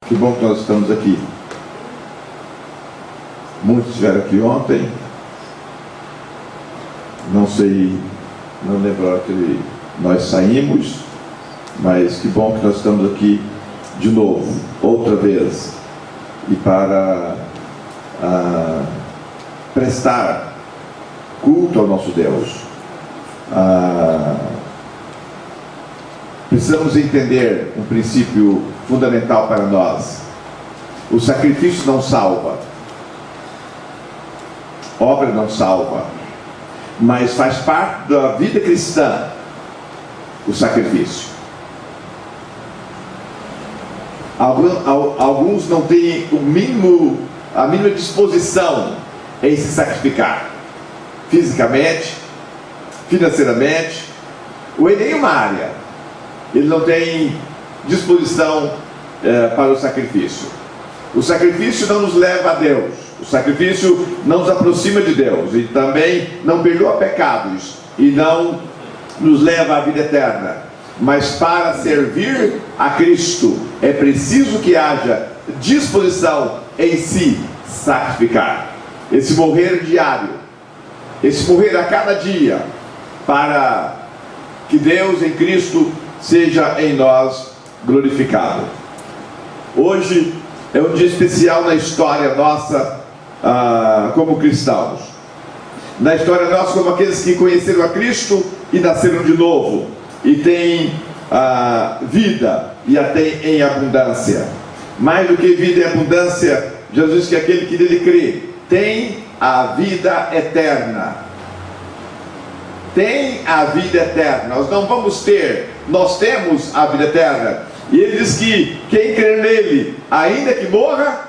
Que bom que nós estamos aqui. Muitos estiveram aqui ontem. Não lembro a hora que nós saímos, mas que bom que nós estamos aqui de novo, outra vez, e para prestar culto ao nosso Deus. Precisamos entender um princípio fundamental para nós: o sacrifício não salva, obra não salva, mas faz parte da vida cristã o sacrifício. Alguns não têm a mínima disposição em se sacrificar, fisicamente, financeiramente, ou em nenhuma área. Ele não tem disposição para o sacrifício. O sacrifício não nos leva a Deus. O sacrifício não nos aproxima de Deus, e também não perdoa pecados, e não nos leva à vida eterna. Mas para servir a Cristo é preciso que haja disposição em se sacrificar. Esse morrer diário, esse morrer a cada dia, para que Deus em Cristo seja em nós glorificado. Hoje é um dia especial na história nossa como cristãos, na história nossa como aqueles que conheceram a Cristo e nasceram de novo, e têm vida, e a têm em abundância. Mais do que vida em abundância, Jesus diz que aquele que nele crê tem a vida eterna. Tem a vida eterna. Nós não vamos ter, nós temos a vida eterna. E ele diz que quem crer nele, ainda que morra,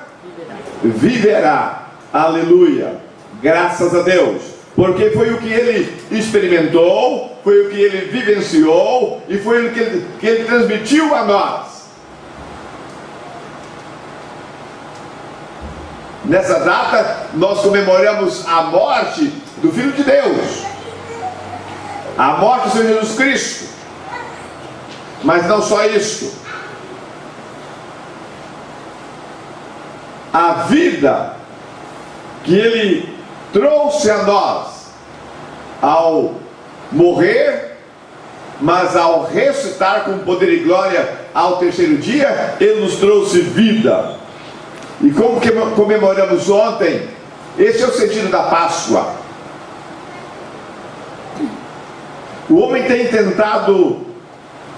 viverá. Aleluia, graças a Deus, porque foi o que ele experimentou, foi o que ele vivenciou, e foi o que ele transmitiu a nós. Nessa data nós comemoramos a morte do Filho de Deus, a morte do Senhor Jesus Cristo. Mas não só isso, a vida que ele trouxe a nós ao morrer, mas ao ressuscitar com poder e glória ao terceiro dia, ele nos trouxe vida. E como que comemoramos ontem, esse é o sentido da Páscoa. O homem tem tentado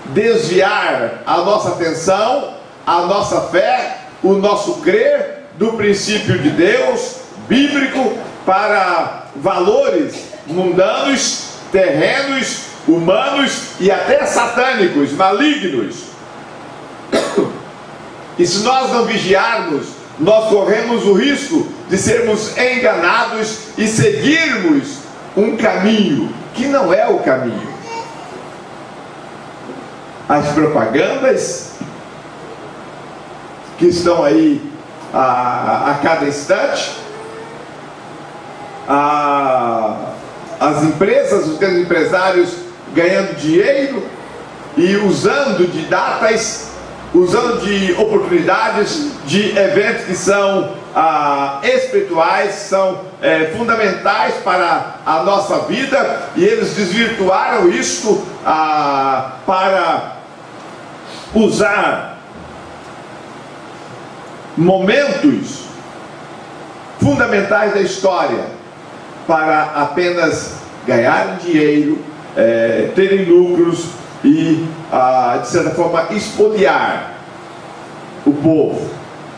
desviar a nossa atenção, a nossa fé, o nosso crer do princípio de Deus bíblico para valores mundanos, terrenos, humanos e até satânicos, malignos. E se nós não vigiarmos, nós corremos o risco de sermos enganados e seguirmos um caminho que não é o caminho. As propagandas que estão aí a cada instante, as empresas, os grandes empresários ganhando dinheiro e usando de datas, usando de oportunidades, de eventos que são espirituais, são fundamentais para a nossa vida, e eles desvirtuaram isto para usar momentos fundamentais da história para apenas ganhar dinheiro, terem lucros e, de certa forma, espoliar o povo,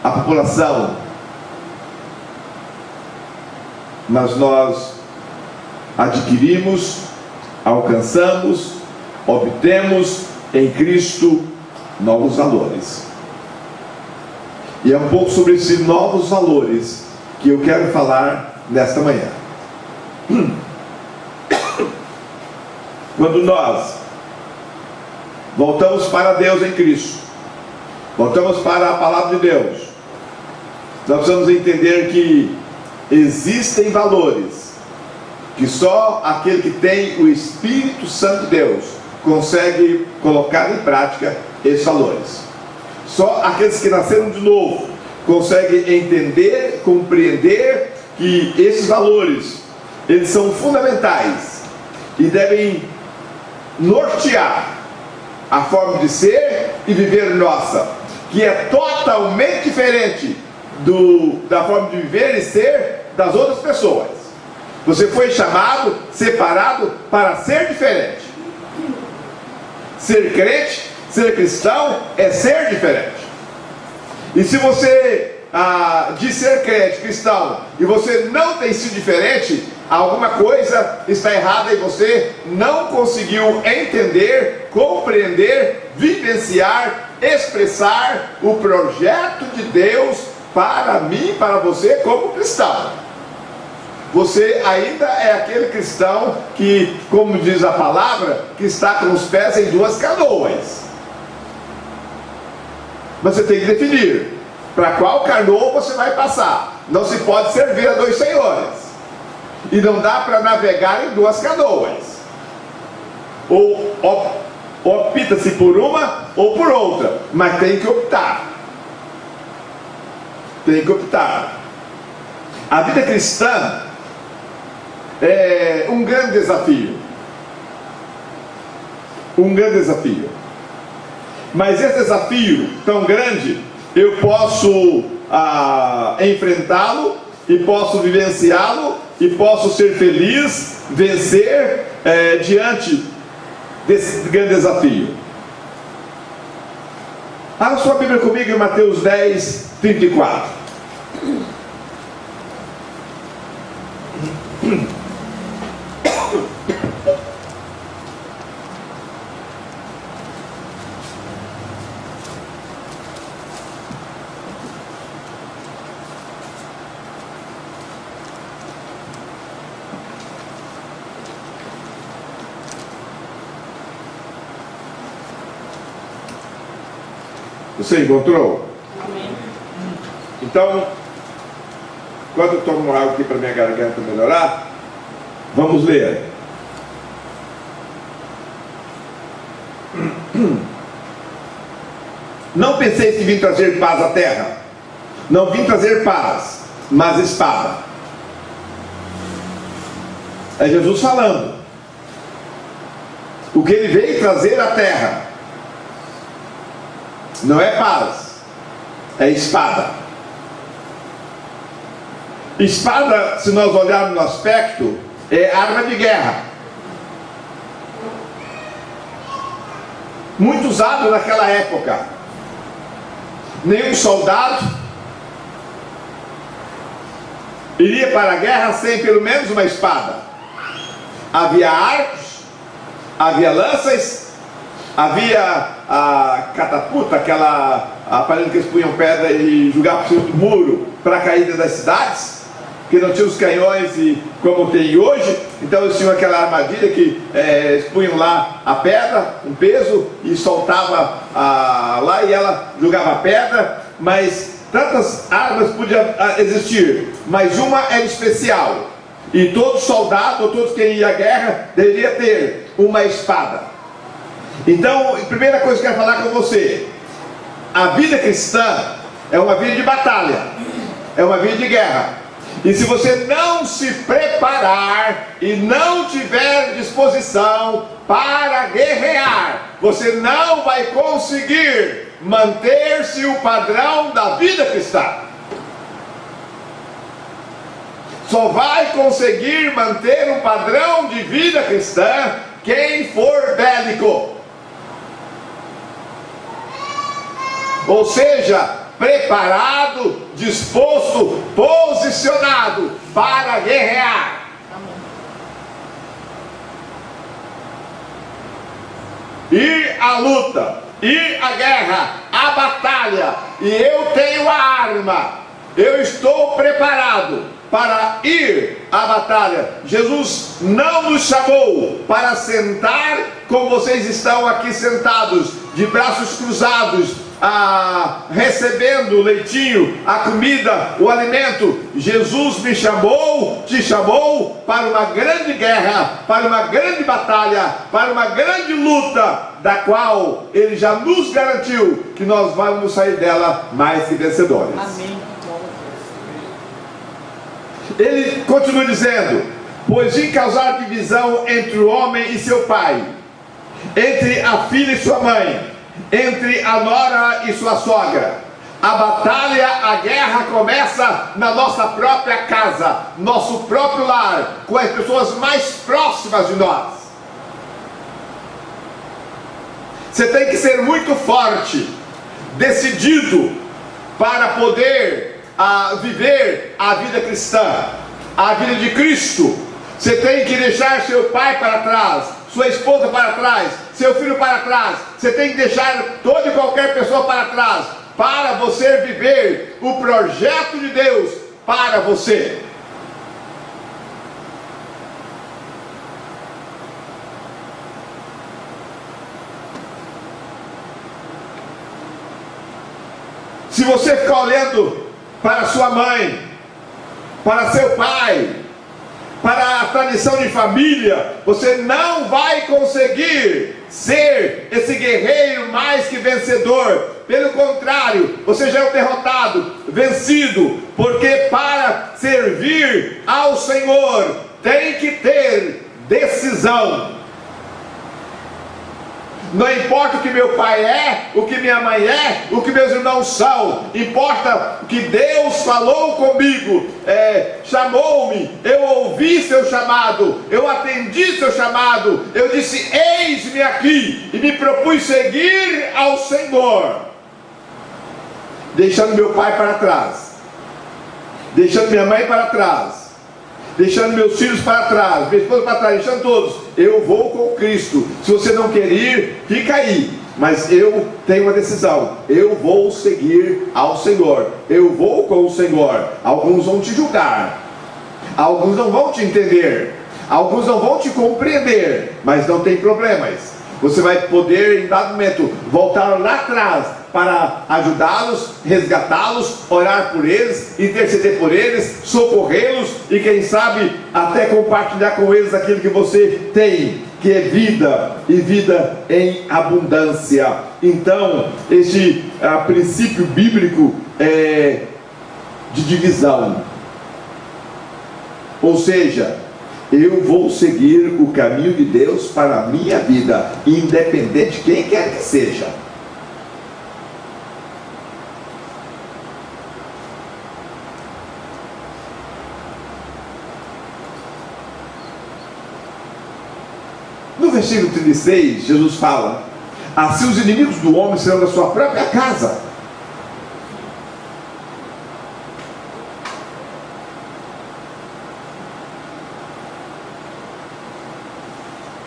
a população. Mas nós adquirimos, alcançamos, obtemos em Cristo novos valores. E é um pouco sobre esses novos valores que eu quero falar nesta manhã. Quando nós voltamos para Deus em Cristo, voltamos para a palavra de Deus, nós precisamos entender que existem valores que só aquele que tem o Espírito Santo de Deus consegue colocar em prática esses valores. Só aqueles que nasceram de novo conseguem entender, compreender que esses valores, eles são fundamentais e devem nortear a forma de ser e viver nossa, que é totalmente diferente da forma de viver e ser das outras pessoas. Você foi chamado, separado para ser diferente. Ser crente, ser cristão é ser diferente. E se você diz ser crente, cristão, e você não tem sido diferente, alguma coisa está errada e você não conseguiu entender, compreender, vivenciar, expressar o projeto de Deus para mim, para você como cristão. Você ainda é aquele cristão que, como diz a palavra, que está com os pés em duas canoas. Mas você tem que definir para qual canoa você vai passar. Não se pode servir a dois senhores. E não dá para navegar em duas canoas. Ou opta-se por uma ou por outra. Mas tem que optar. Tem que optar. A vida cristã é um grande desafio. Um grande desafio. Mas esse desafio tão grande, eu posso enfrentá-lo e posso vivenciá-lo e posso ser feliz, vencer diante desse grande desafio. Abra sua Bíblia comigo em Mateus 10, 34. Você encontrou? Amém. Então, quando eu tomo água aqui para minha garganta melhorar, vamos ler. Não penseis que vim trazer paz à terra. Não vim trazer paz, mas espada. É Jesus falando. O que ele veio trazer à terra não é paz, é espada. Espada, se nós olharmos no aspecto, é arma de guerra. Muito usado naquela época. Nenhum soldado iria para a guerra sem pelo menos uma espada. Havia arcos, havia lanças, havia a catapulta, aquela aparelho que eles punham pedra e jogavam por cima do muro para cair dentro das cidades, que não tinha os canhões e como tem hoje. Então eles tinham aquela armadilha que eles punham lá a pedra, um peso, e soltava lá e ela jogava a pedra. Mas tantas armas podiam existir, mas uma era especial, e todo soldado ou todos que iam à guerra deveria ter uma espada. Então, a primeira coisa que eu quero falar com você: a vida cristã é uma vida de batalha, é uma vida de guerra. E se você não se preparar e não tiver disposição para guerrear, você não vai conseguir manter-se o padrão da vida cristã. Só vai conseguir manter um padrão de vida cristã quem for bélico. Ou seja, preparado, disposto, posicionado para guerrear. Ir à luta, ir à guerra, à batalha, e eu tenho a arma, eu estou preparado para ir à batalha. Jesus não nos chamou para sentar como vocês estão aqui sentados, de braços cruzados, recebendo o leitinho, a comida, o alimento. Jesus me chamou, te chamou para uma grande guerra, para uma grande batalha, para uma grande luta da qual Ele já nos garantiu que nós vamos sair dela mais que vencedores. Amém. Ele continua dizendo: pois em causar divisão entre o homem e seu pai, entre a filha e sua mãe, entre a nora e sua sogra, a batalha, a guerra começa na nossa própria casa, nosso próprio lar, com as pessoas mais próximas de nós. Você tem que ser muito forte, decidido, para poder viver a vida cristã, a vida de Cristo. Você tem que deixar seu pai para trás, sua esposa para trás, seu filho para trás. Você tem que deixar toda e qualquer pessoa para trás, para você viver o projeto de Deus para você. Se você ficar olhando para sua mãe, para seu pai, para a tradição de família, você não vai conseguir ser esse guerreiro mais que vencedor. Pelo contrário, você já é um derrotado, vencido, porque para servir ao Senhor tem que ter decisão. Não importa o que meu pai é, o que minha mãe é, o que meus irmãos são. Importa o que Deus falou comigo, chamou-me, eu ouvi seu chamado, eu atendi seu chamado, eu disse: eis-me aqui, e me propus seguir ao Senhor, deixando meu pai para trás, deixando minha mãe para trás, deixando meus filhos para trás, minha esposa para trás, deixando todos. Eu vou com Cristo. Se você não quer ir, fica aí. Mas eu tenho uma decisão: eu vou seguir ao Senhor, eu vou com o Senhor. Alguns vão te julgar, alguns não vão te entender, alguns não vão te compreender, mas não tem problemas. Você vai poder, em dado momento, voltar lá atrás para ajudá-los, resgatá-los, orar por eles, interceder por eles, socorrê-los e, quem sabe, até compartilhar com eles aquilo que você tem, que é vida e vida em abundância. Então, este princípio bíblico de divisão, ou seja, eu vou seguir o caminho de Deus para a minha vida, independente de quem quer que seja. No versículo 36, Jesus fala: assim os inimigos do homem serão da sua própria casa.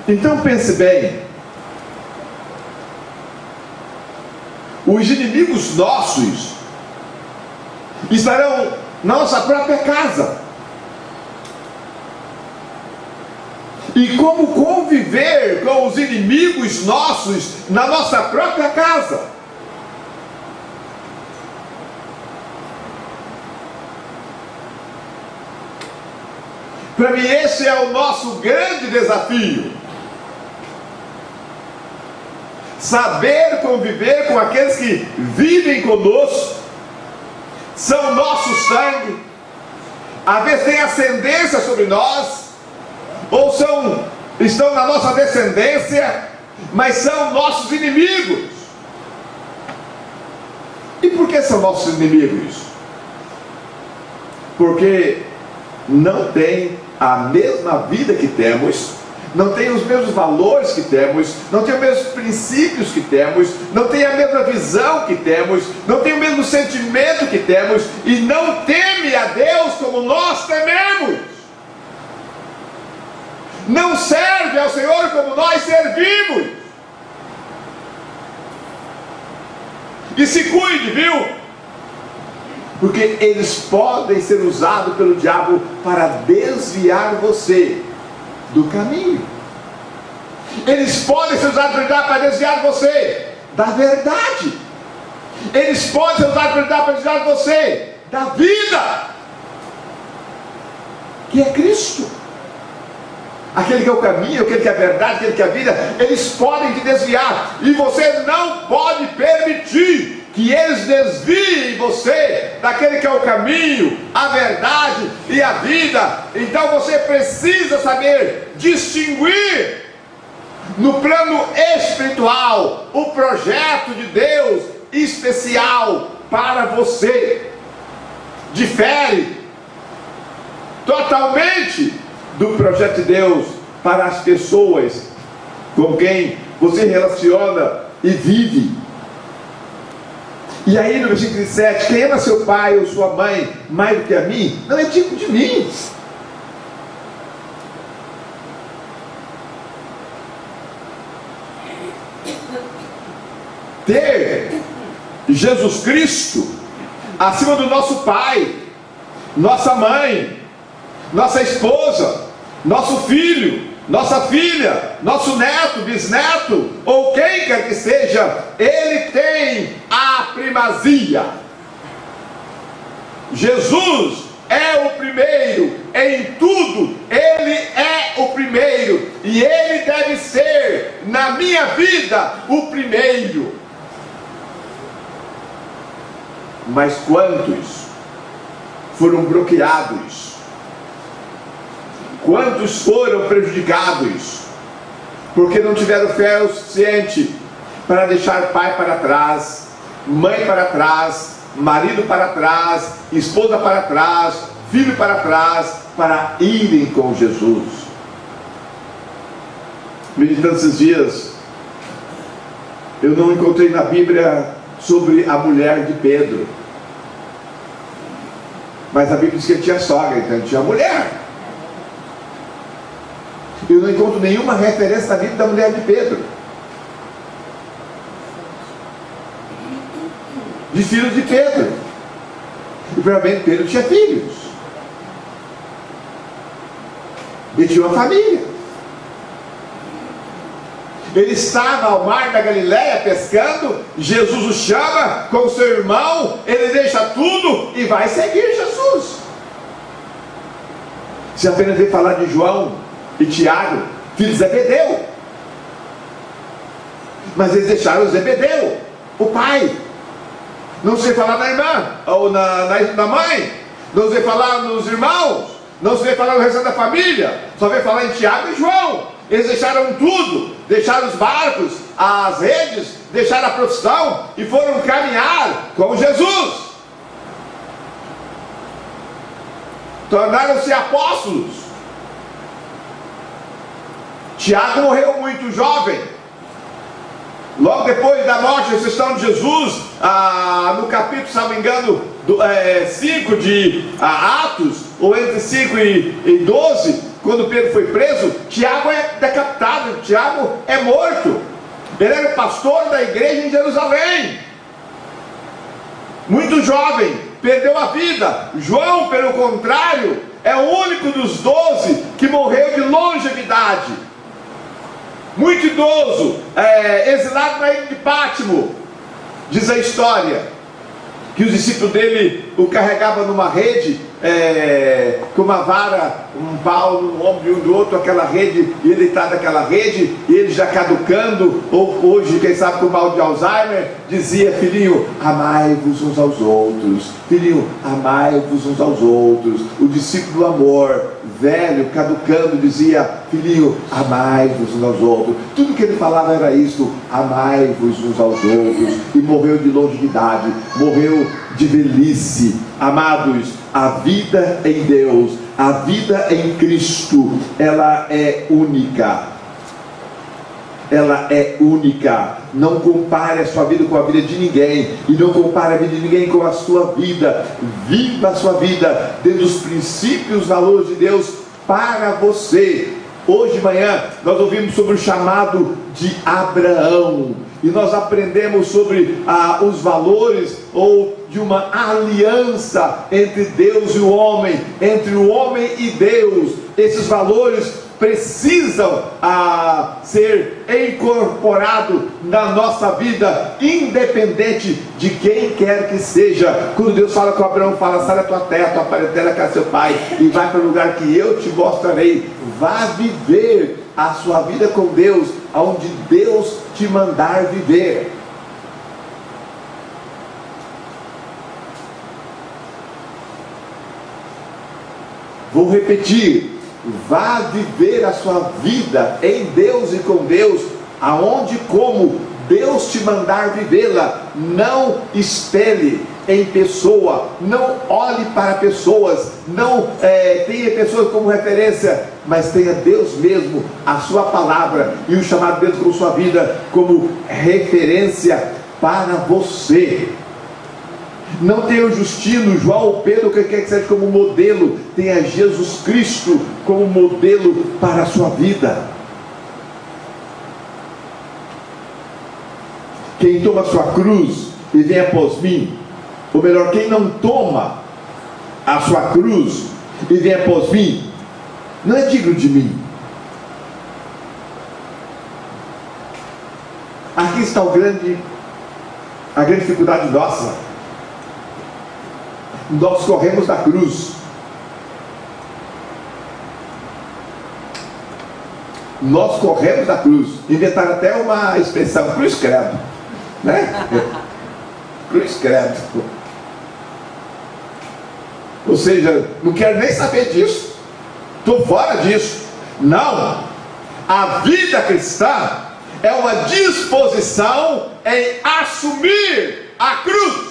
Então pense bem, os inimigos nossos estarão na nossa própria casa. E como conviver com os inimigos nossos na nossa própria casa? Para mim esse é o nosso grande desafio. Saber conviver com aqueles que vivem conosco, são nosso sangue, às vezes têm ascendência sobre nós, ou estão na nossa descendência, mas são nossos inimigos. E por que são nossos inimigos? Porque não têm a mesma vida que temos, não tem os mesmos valores que temos, não tem os mesmos princípios que temos, não tem a mesma visão que temos, não tem o mesmo sentimento que temos, e não teme a Deus como nós tememos. Não serve ao Senhor como nós servimos. E se cuide, viu? Porque eles podem ser usados pelo diabo para desviar você do caminho. Eles podem ser usados pelo diabo para desviar você da verdade. Eles podem ser usados pelo diabo para desviar você da vida, que é Cristo. aquele que é o caminho, aquele que é a verdade, aquele que é a vida, eles podem te desviar, e você não pode permitir que eles desviem você daquele que é o caminho, a verdade e a vida. Então você precisa saber distinguir no plano espiritual o projeto de Deus especial para você. Difere totalmente do projeto de Deus para as pessoas com quem você relaciona e vive. E aí no versículo 7, quem ama seu pai ou sua mãe mais do que a mim, não é digno de mim. Ter Jesus Cristo acima do nosso pai, nossa mãe, nossa esposa, nosso filho, nossa filha, nosso neto, bisneto, ou quem quer que seja, ele tem a primazia. Jesus é o primeiro em tudo, ele é o primeiro, e ele deve ser na minha vida o primeiro. Mas quantos foram bloqueados? Quantos foram prejudicados? Porque não tiveram fé o suficiente para deixar pai para trás, mãe para trás, marido para trás, esposa para trás, filho para trás, para irem com Jesus. Meditando esses dias, eu não encontrei na Bíblia sobre a mulher de Pedro, mas a Bíblia diz que ele tinha sogra, então ele tinha mulher. Eu não encontro nenhuma referência na Bíblia da mulher de Pedro, de filhos de Pedro. E provavelmente Pedro tinha filhos, ele tinha uma família. Ele estava ao mar da Galileia pescando, Jesus o chama com seu irmão, ele deixa tudo e vai seguir Jesus. Você apenas vê falar de João e Tiago, filhos de Zebedeu, mas eles deixaram o Zebedeu, o pai. Não se vê falar na irmã, ou na mãe, não se vê falar nos irmãos, não se vê falar no restante da família, só vê falar em Tiago e João. Eles deixaram tudo, deixaram os barcos, as redes, deixaram a profissão e foram caminhar com Jesus. Tornaram-se apóstolos. Tiago morreu muito jovem. Logo depois da morte e ressurreição de Jesus, no capítulo, se não me engano, 5 de Atos, ou entre 5 e 12, quando Pedro foi preso, Tiago é decapitado, Tiago é morto. Ele era o pastor da igreja em Jerusalém, muito jovem, perdeu a vida. João, pelo contrário, é o único dos 12 que morreu de longevidade, muito idoso, exilado na ilha de Pátimo. Diz a história que os discípulos dele o carregavam numa rede, com uma vara, um pau no ombro de um do outro, aquela rede, e ele está naquela rede, e ele já caducando, ou hoje, quem sabe, com mal de Alzheimer, dizia: filhinho, amai-vos uns aos outros, filhinho, amai-vos uns aos outros. O discípulo do amor, velho, caducando, dizia: filhinho, amai-vos uns aos outros. Tudo que ele falava era isso: amai-vos uns aos outros. E morreu de longevidade, morreu de velhice. Amados, a vida em Deus, a vida em Cristo, ela é única. Ela é única. Não compare a sua vida com a vida de ninguém, e não compare a vida de ninguém com a sua vida. Viva a sua vida dentro dos princípios, valores de Deus para você. Hoje de manhã nós ouvimos sobre o chamado de Abraão, e nós aprendemos sobre os valores, ou de uma aliança entre Deus e o homem, entre o homem e Deus. Esses valores precisam ser incorporados na nossa vida, independente de quem quer que seja. Quando Deus fala com Abraão, fala: sai da tua terra, tua parentela, casa seu pai, e vai para o lugar que eu te mostrarei. Vá viver a sua vida com Deus, aonde Deus te mandar viver. Vou repetir: vá viver a sua vida em Deus e com Deus, aonde e como Deus te mandar vivê-la. Não espelhe em pessoa, não olhe para pessoas, não tenha pessoas como referência, mas tenha Deus mesmo, a sua palavra e o chamado Deus com sua vida como referência para você. Não tenha o Justino, João ou Pedro, que quer que seja, como modelo. Tenha Jesus Cristo como modelo para a sua vida. Quem toma a sua cruz e vem após mim, ou melhor, quem não toma a sua cruz e vem após mim, não é digno de mim. Aqui está a grande dificuldade nossa. Nós corremos da cruz. Nós corremos da cruz. Inventaram até uma expressão: cruz credo, né? Cruz credo. Ou seja, não quero nem saber disso, estou fora disso. Não, a vida cristã é uma disposição em assumir a cruz.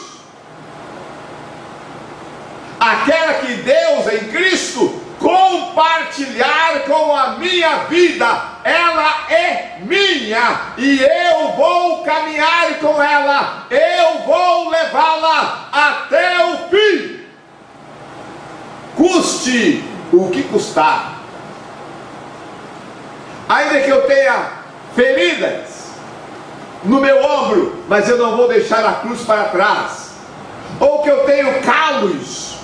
Aquela que Deus em Cristo compartilhar com a minha vida, ela é minha, e eu vou caminhar com ela, eu vou levá-la até o fim, custe o que custar. Ainda que eu tenha feridas no meu ombro, mas eu não vou deixar a cruz para trás. Ou que eu tenho calos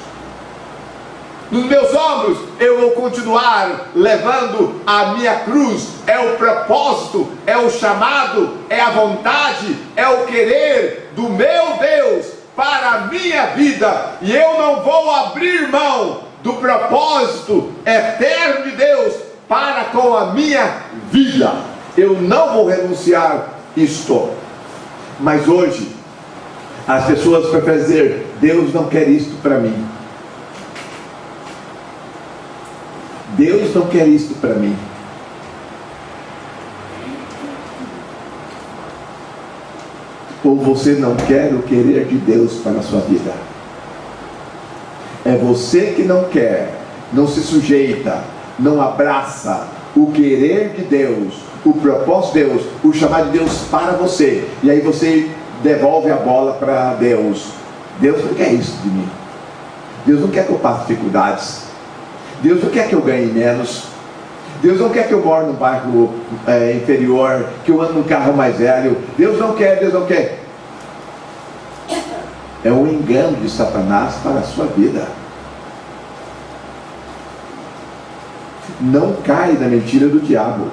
nos meus ombros, eu vou continuar levando a minha cruz. É o propósito, é o chamado, é a vontade, é o querer do meu Deus para a minha vida, e eu não vou abrir mão do propósito eterno de Deus para com a minha vida. Eu não vou renunciar isto. Mas hoje as pessoas preferem dizer: Deus não quer isto para mim. Deus não quer isto para mim. Ou você não quer o querer de Deus para a sua vida. É você que não quer, não se sujeita, não abraça o querer de Deus, o propósito de Deus, o chamado de Deus para você. E aí você devolve a bola para Deus. Deus não quer isso de mim. Deus não quer que eu passe dificuldades. Deus não quer que eu ganhe menos. Deus não quer que eu moro num bairro inferior, que eu ando num carro mais velho. Deus não quer, Deus não quer. É um engano de Satanás para a sua vida. Não cai na mentira do diabo.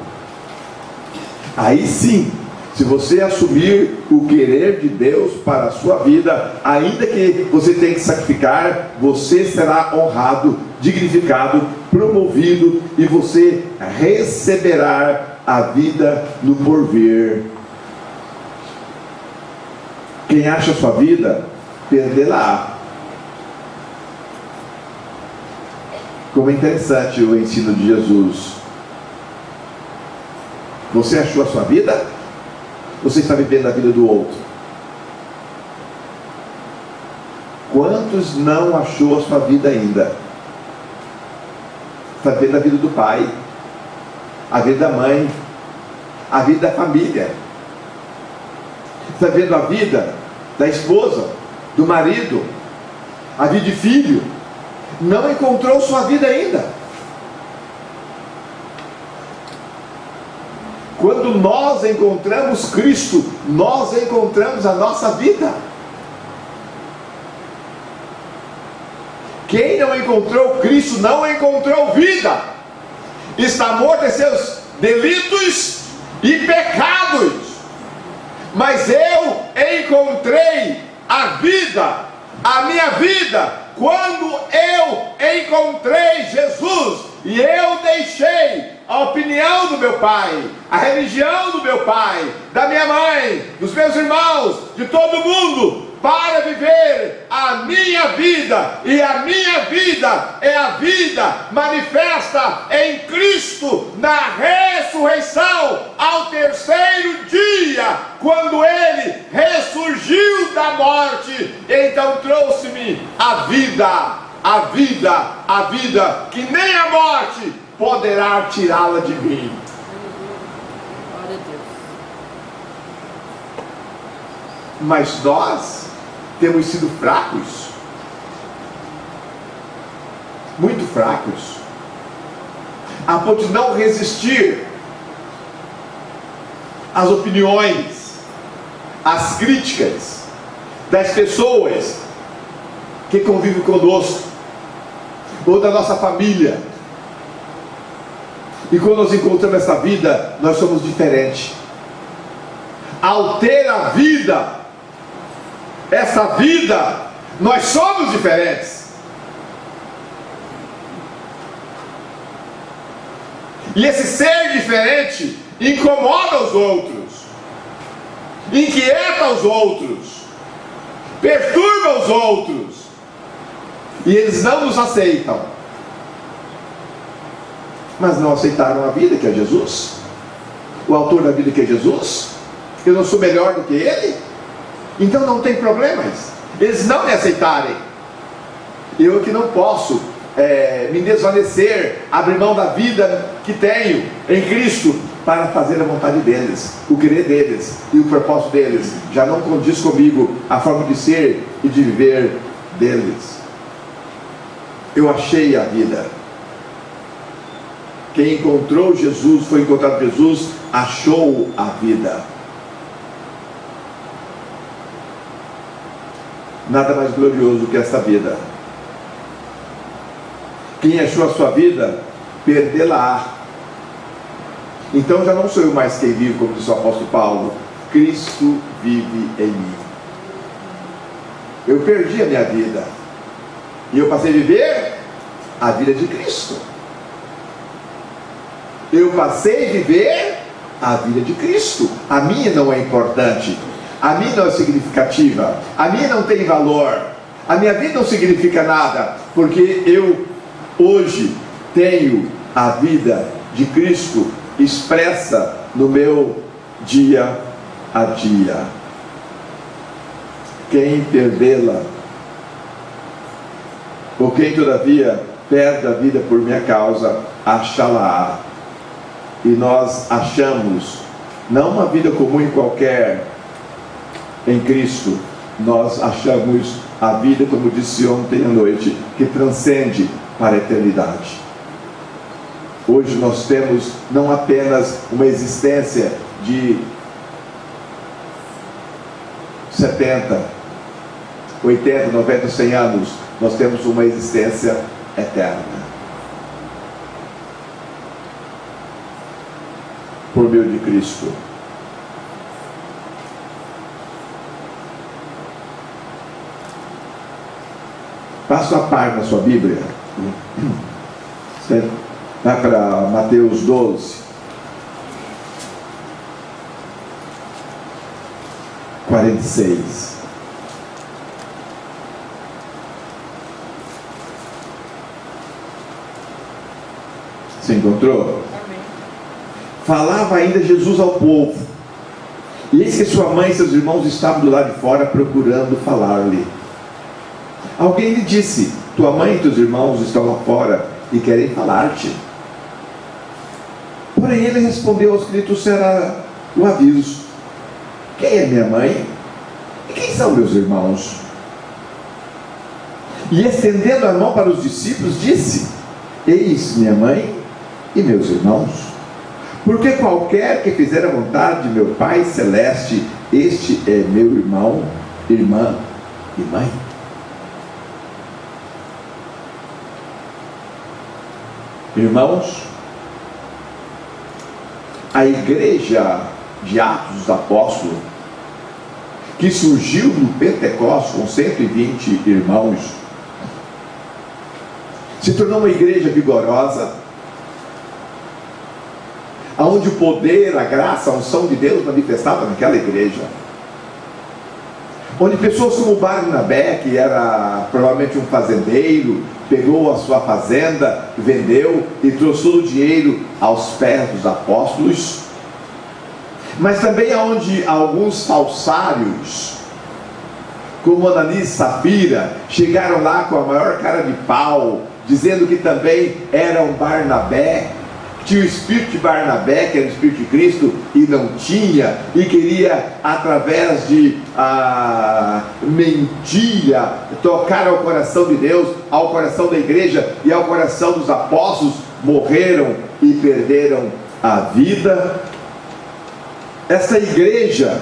Aí sim, se você assumir o querer de Deus para a sua vida, ainda que você tenha que sacrificar, você será honrado, dignificado, promovido, e você receberá a vida no porvir. Quem acha a sua vida, perdê-la. Como é interessante o ensino de Jesus. Você achou a sua vida? Você está vivendo a vida do outro? Quantos não achou a sua vida ainda? Está vivendo a vida do pai, a vida da mãe, a vida da família. Está vendo a vida da esposa, do marido, a vida de filho. Não encontrou sua vida ainda. Quando nós encontramos Cristo, nós encontramos a nossa vida. Quem não encontrou Cristo não encontrou vida. está morto em seus delitos e pecados, mas eu encontrei a vida, a minha vida, quando eu encontrei Jesus, e eu deixei a opinião do meu pai, a religião do meu pai, da minha mãe, dos meus irmãos, de todo mundo, para viver a minha vida, e a minha vida é a vida manifesta em Cristo, na ressurreição, ao terceiro dia, quando Ele ressurgiu da morte, então trouxe-me a vida, a vida, a vida, que nem a morte poderá tirá-la de mim. Glória a Deus. Mas nós temos sido fracos, muito fracos, a ponto de não resistir às opiniões, às críticas das pessoas que convivem conosco, ou da nossa família. E quando nós encontramos essa vida, nós somos diferentes. Ao ter a vida, essa vida, nós somos diferentes. E esse ser diferente incomoda os outros, inquieta os outros, perturba os outros, e eles não nos aceitam. Mas não aceitaram a vida que é Jesus, o autor da vida que é Jesus. Eu não sou melhor do que Ele, então não tem problemas eles não me aceitarem. Eu que não posso me desvanecer, abrir mão da vida que tenho em Cristo para fazer a vontade deles, o querer deles e o propósito deles. Já não condiz comigo a forma de ser e de viver deles. Eu achei a vida. Quem encontrou Jesus, foi encontrado Jesus, achou a vida. Nada mais glorioso que esta vida. Quem achou a sua vida, perdê-la-á. Então já não sou eu mais quem vive, como disse o apóstolo Paulo. Cristo vive em mim. Eu perdi a minha vida, e eu passei a viver a vida de Cristo. Eu passei a viver a vida de Cristo. A minha não é importante, a minha não é significativa, a minha não tem valor, a minha vida não significa nada, porque eu hoje tenho a vida de Cristo expressa no meu dia a dia. Quem perdê-la, ou quem todavia perde a vida por minha causa, achá-la-á. E nós achamos não uma vida comum e qualquer em Cristo, nós achamos a vida, como disse ontem à noite, que transcende para a eternidade. Hoje nós temos não apenas uma existência de 70, 80, 90, 100 anos, nós temos uma existência eterna. Por meio de Cristo. Passo a par na sua Bíblia. Você vai para Mateus 12. 46. Você encontrou? Amém. Falava ainda Jesus ao povo, e eis que sua mãe e seus irmãos estavam do lado de fora procurando falar-lhe. Alguém lhe disse: tua mãe e teus irmãos estão lá fora e querem falar-te. Porém ele respondeu aos que lhe trouxeram o aviso: quem é minha mãe e quem são meus irmãos? E estendendo a mão para os discípulos, disse: eis minha mãe e meus irmãos. Porque qualquer que fizer a vontade de meu Pai Celeste, este é meu irmão, irmã e mãe. Irmãos, a igreja de Atos dos Apóstolos, que surgiu no Pentecostes com 120 irmãos, se tornou uma igreja vigorosa, onde o poder, a graça, a unção de Deus manifestava naquela igreja, onde pessoas como Barnabé, que era provavelmente um fazendeiro, pegou a sua fazenda, vendeu e trouxe todo o dinheiro aos pés dos apóstolos, mas também onde alguns falsários, como Ananias e Safira, chegaram lá com a maior cara de pau, dizendo que também eram Barnabé, tinha o espírito de Barnabé, que era o espírito de Cristo, e não tinha, e queria, através de mentira, tocar ao coração de Deus, ao coração da igreja e ao coração dos apóstolos, morreram e perderam a vida. Essa igreja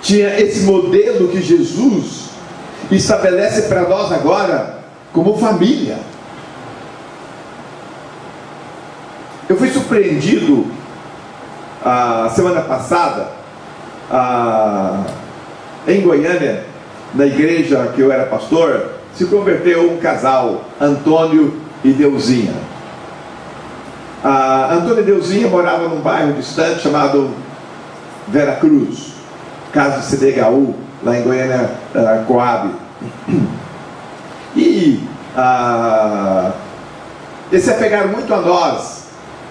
tinha esse modelo que Jesus estabelece para nós agora como família. Eu fui surpreendido a semana passada em Goiânia, na igreja que eu era pastor, se converteu um casal, Antônio e Deusinha. Antônio e Deusinha moravam num bairro distante chamado Vera Cruz, casa de CDHU, lá em Goiânia, Coab. E eles se apegaram muito a nós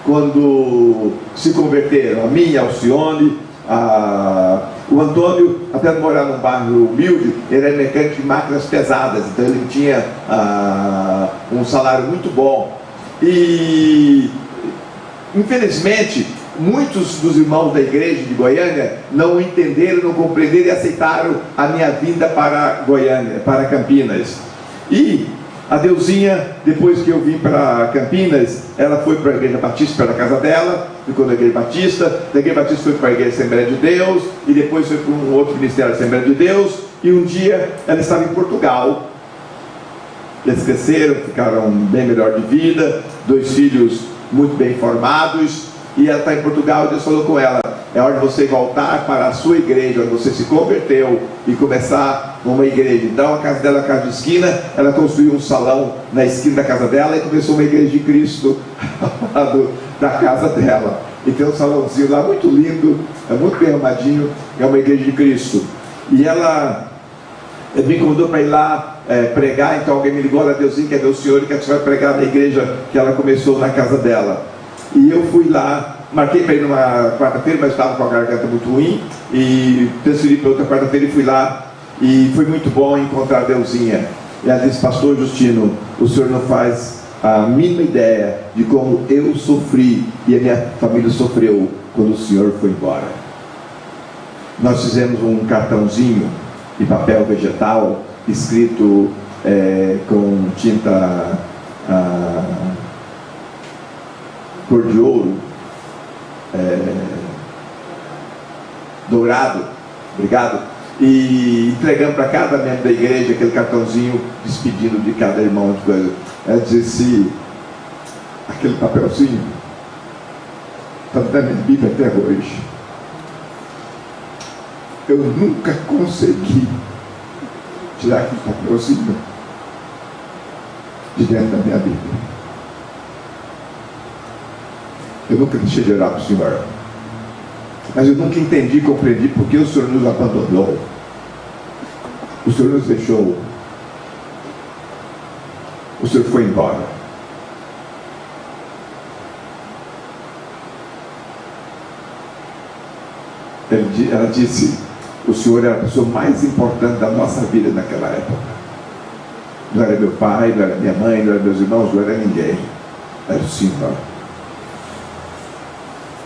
quando se converteram, a mim, a Alcione. O Antônio, apesar de morar num bairro humilde, ele era mecânico de máquinas pesadas, então ele tinha um salário muito bom. E infelizmente muitos dos irmãos da igreja de Goiânia não entenderam, não compreenderam e aceitaram a minha vinda para Goiânia, para Campinas. E a Deusinha, depois que eu vim para Campinas, ela foi para a Igreja Batista, para a casa dela, ficou na Igreja Batista, da Igreja Batista foi para a Igreja Assembleia de Deus, e depois foi para um outro ministério da Assembleia de Deus, e um dia ela estava em Portugal. Eles cresceram, ficaram bem melhor de vida, 2 filhos muito bem formados, e ela está em Portugal, e Deus falou com ela: é hora de você voltar para a sua igreja, onde você se converteu, e começar uma igreja. Então a casa dela é a casa de esquina, ela construiu um salão na esquina da casa dela, e começou uma igreja de Cristo ao lado da casa dela. E tem um salãozinho lá muito lindo, é muito bem arrumadinho, é uma igreja de Cristo. E ela me convidou para ir lá pregar. Então alguém me ligou: olha, Deusinho, quer ver o senhor, que você vai pregar na igreja que ela começou na casa dela. E eu fui lá, marquei para ir numa quarta-feira, mas estava com a garganta muito ruim, e transferi para outra quarta-feira e fui lá, e foi muito bom encontrar a Deusinha. E ela disse: pastor Justino, o senhor não faz a mínima ideia de como eu sofri e a minha família sofreu quando o senhor foi embora. Nós fizemos um cartãozinho de papel vegetal, escrito com tinta cor de ouro, dourado, obrigado, e entregamos para cada membro da igreja aquele cartãozinho despedindo de cada irmão de coisa. Ela disse: aquele papelzinho está na minha Bíblia até hoje. Eu nunca consegui tirar aquele papelzinho de dentro da minha Bíblia. Eu nunca deixei de orar para o Senhor, mas eu nunca entendi, compreendi porque o Senhor nos abandonou, o Senhor nos deixou, o Senhor foi embora. Ela disse: o Senhor era a pessoa mais importante da nossa vida naquela época. Não era meu pai, não era minha mãe, não era meus irmãos, não era ninguém, era o Senhor.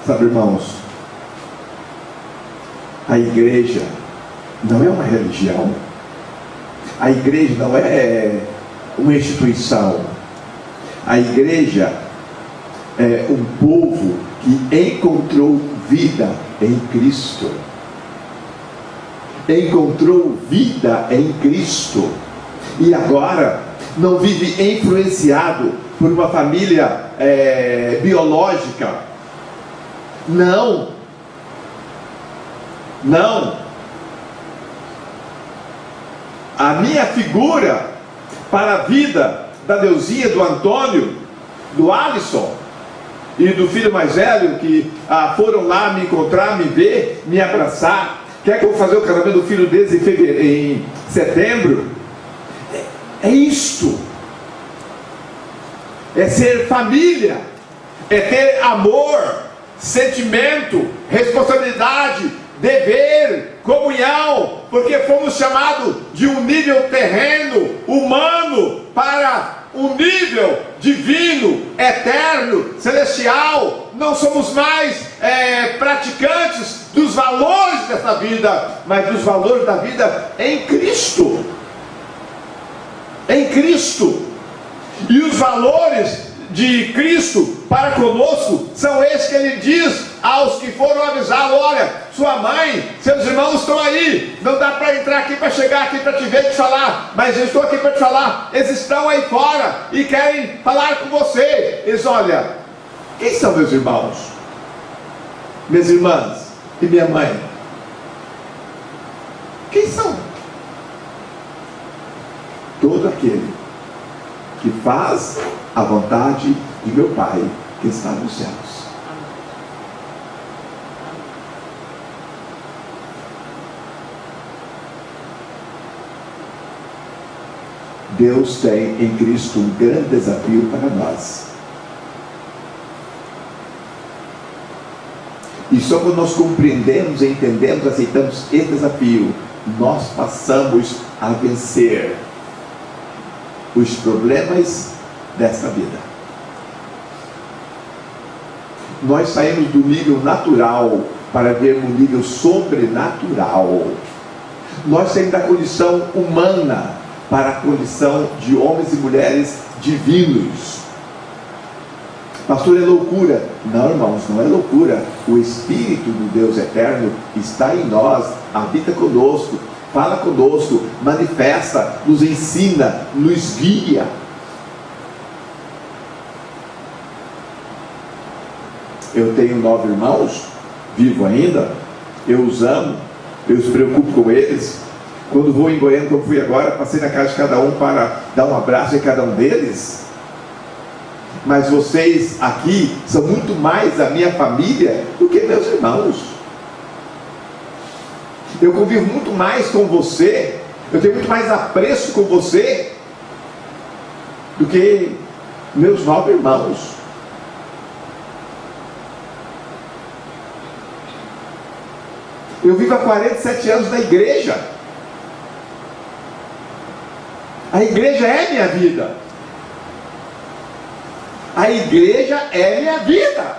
Sabe, irmãos, a igreja não é uma religião, a igreja não é uma instituição, a igreja é um povo que encontrou vida em Cristo, encontrou vida em Cristo, e agora não vive influenciado por uma família biológica. Não. Não. A minha figura para a vida da Deusinha, do Antônio, do Alisson e do filho mais velho, que foram lá me encontrar, me ver, me abraçar. Quer que eu vou fazer o casamento do filho deles em setembro? É isto. É ser família. É ter amor, sentimento, responsabilidade, dever, comunhão, porque fomos chamados de um nível terreno, humano, para um nível divino, eterno, celestial. Não somos mais praticantes dos valores dessa vida, mas dos valores da vida em Cristo. Em Cristo. E os valores de Cristo para conosco são esses que ele diz aos que foram avisá-lo: olha, sua mãe, seus irmãos estão aí, não dá para entrar aqui, para chegar aqui, para te ver e te falar, mas eu estou aqui para te falar, eles estão aí fora e querem falar com você. Eles: olha, quem são meus irmãos, minhas irmãs e minha mãe? Quem são? Todo aquele que faz a vontade de meu Pai que está nos céus. Deus tem em Cristo um grande desafio para nós. E só quando nós compreendemos, entendemos, aceitamos esse desafio, nós passamos a vencer os problemas desta vida. Nós saímos do nível natural para vermos um nível sobrenatural. Nós saímos da condição humana para a condição de homens e mulheres divinos. Pastor, é loucura? Não, irmãos, não é loucura. O Espírito do Deus eterno está em nós, habita conosco, fala conosco, manifesta, nos ensina, nos guia. Eu tenho 9 irmãos, vivo ainda, eu os amo, eu os preocupo com eles. Quando vou em Goiânia, como fui agora, passei na casa de cada um para dar um abraço em cada um deles. Mas vocês aqui são muito mais a minha família do que meus irmãos. Eu convivo muito mais com você, eu tenho muito mais apreço com você do que meus 9 irmãos. Eu vivo há 47 anos na igreja. A igreja é minha vida. A igreja é minha vida.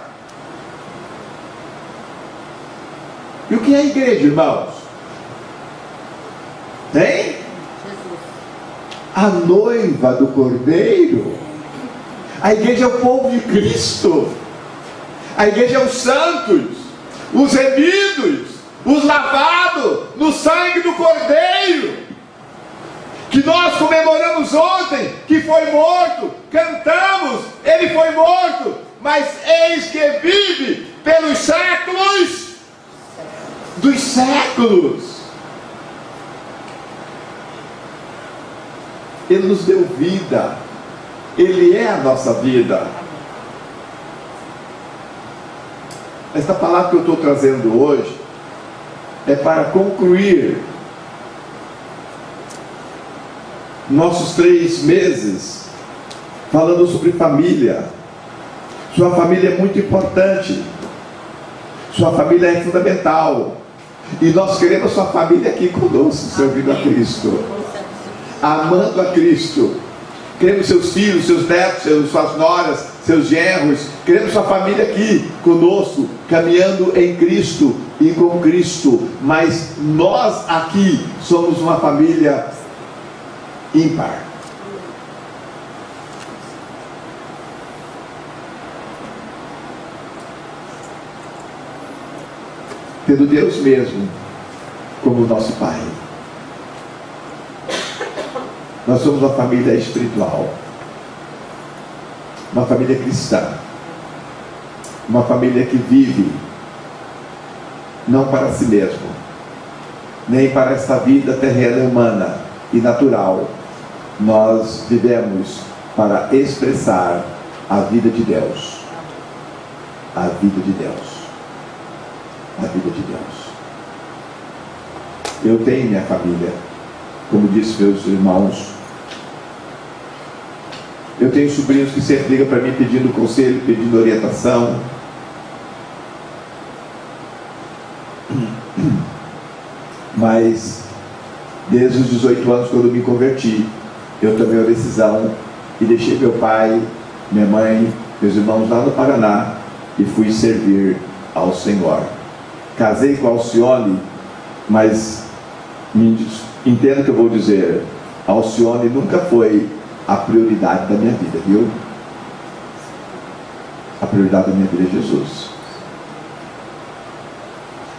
E o que é a igreja, irmãos? Tem? A noiva do Cordeiro. A igreja é o povo de Cristo. A igreja é os santos, os remidos, os lavados no sangue do Cordeiro, que nós comemoramos ontem, que foi morto, cantamos, ele foi morto, mas eis que vive pelos séculos dos séculos. Ele nos deu vida, ele é a nossa vida. Esta palavra que eu estou trazendo hoje é para concluir nossos 3 meses falando sobre família. Sua família é muito importante, sua família é fundamental, e nós queremos sua família aqui conosco, servindo a Cristo, amando a Cristo. Queremos seus filhos, seus netos, suas noras, seus genros. Queremos sua família aqui conosco, caminhando em Cristo e com Cristo. Mas nós aqui somos uma família ímpar. Tendo Deus mesmo como nosso Pai, nós somos uma família espiritual. uma família cristã, uma família que vive não para si mesmo, nem para esta vida terrena, humana e natural. Nós vivemos para expressar a vida de Deus. A vida de Deus. A vida de Deus. Eu tenho minha família, como disse meus irmãos. Eu tenho sobrinhos que sempre ligam para mim pedindo conselho, pedindo orientação. Mas desde os 18 anos, quando me converti, eu tomei a decisão e deixei meu pai, minha mãe, meus irmãos lá no Paraná e fui servir ao Senhor. Casei com a Alcione, mas entenda o que eu vou dizer. A Alcione nunca foi a prioridade da minha vida, viu? A prioridade da minha vida é Jesus.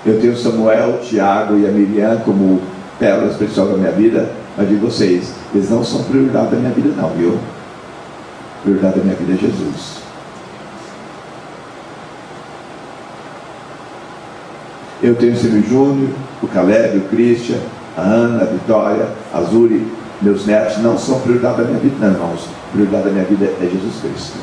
Eu tenho Samuel, Tiago e a Miriam como pérolas preciosas da minha vida, mas digo vocês, eles não são prioridade da minha vida não, viu? A prioridade da minha vida é Jesus. Eu tenho o Silvio Júnior, o Caleb, o Christian, a Ana, a Vitória, a Zuri, meus netos não são prioridade da minha vida, não, irmãos. A prioridade da minha vida é Jesus Cristo.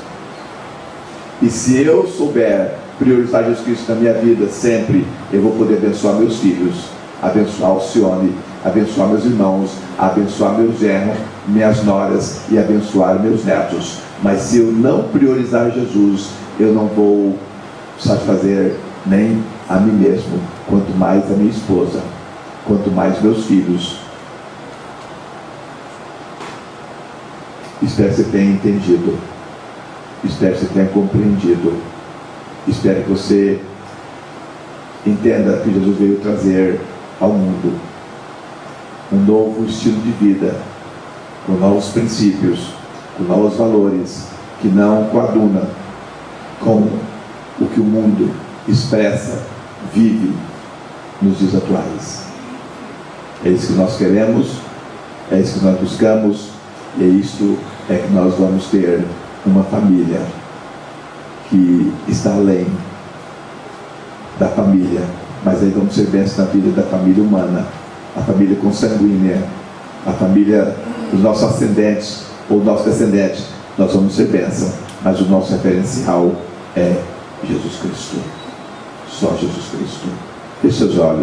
E se eu souber priorizar Jesus Cristo na minha vida sempre, eu vou poder abençoar meus filhos, abençoar o Cione, abençoar meus irmãos, abençoar meus genros, minhas noras e abençoar meus netos. Mas se eu não priorizar Jesus, eu não vou satisfazer nem a mim mesmo, quanto mais a minha esposa, quanto mais meus filhos. Espero que você tenha entendido, espero que você tenha compreendido, espero que você entenda que Jesus veio trazer ao mundo um novo estilo de vida, com novos princípios, com novos valores, que não coaduna com o que o mundo expressa, vive nos dias atuais. É isso que nós queremos, é isso que nós buscamos, e é isto é que nós vamos ter uma família que está além da família, mas aí vamos ser bênçãos na vida da família humana, a família consanguínea, a família dos nossos ascendentes ou nossos descendentes. Nós vamos ser bênção, mas o nosso referencial é Jesus Cristo. Só Jesus Cristo. Feche seus olhos.